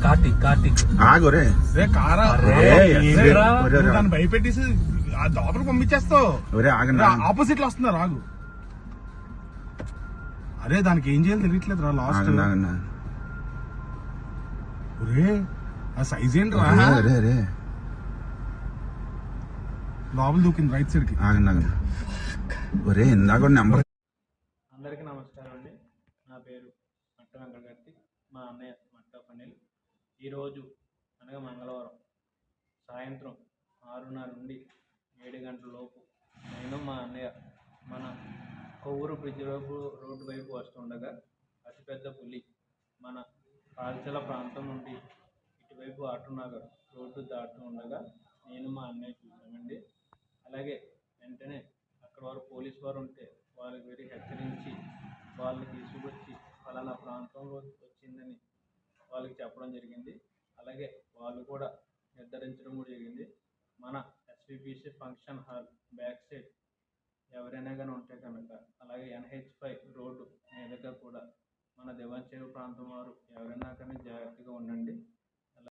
కార్తీక్ ఆగురే కారా ఒరే దాన్ని భయపెట్టేసి ఆ లోపలికి పంపించేస్తావు. ఆగండి ఆపోజిట్ లో వస్తున్నారు ఆగు. అరే దానికి ఏం చేయాలి తెలియట్లేదు రా లాస్ట్. ఒరే ఆ సైజ్ ఏంటి రా లోపల దూకింది రైట్ సైడ్ కి. ఆగండి ఒరే ఇందాక నెంబర్. అందరికీ నమస్కారం అండి. నా పేరు మట్ట వెంకటగర్తి, మా అన్నయ్య మట్ట పనిల్. ఈరోజు అనగా మంగళవారం సాయంత్రం 6:30 నుండి 7 గంటల లోపు నేను మా అన్నయ్య మన కొవ్వూరు బ్రిడ్జ్ రోడ్డు వైపు వస్తుండగా అతిపెద్ద పులి మన పాల్చల ప్రాంతం నుండి ఇటువైపు ఆటోనగర్ రోడ్డు దాటుతూ ఉండగా నేను మా అన్నయ్య చూసామండి. అలాగే వెంటనే అక్కడ వారు పోలీసు వారు ఉంటే వాళ్ళకి వెరీ హెచ్చరించి వాళ్ళని తీసుకొచ్చి ఫలానా ప్రాంతంలో వచ్చిందని వాళ్ళకి చెప్పడం జరిగింది. అలాగే వాళ్ళు కూడా నిర్ధారించడం కూడా జరిగింది. మన SVBC function hall back side ఎవరైనా కానీ ఉంటే కనుక, అలాగే NH5 రోడ్డు మీదుగా కూడా మన దివాన్ చెరువు ప్రాంతం వారు ఎవరైనా కానీ జాగ్రత్తగా ఉండండి.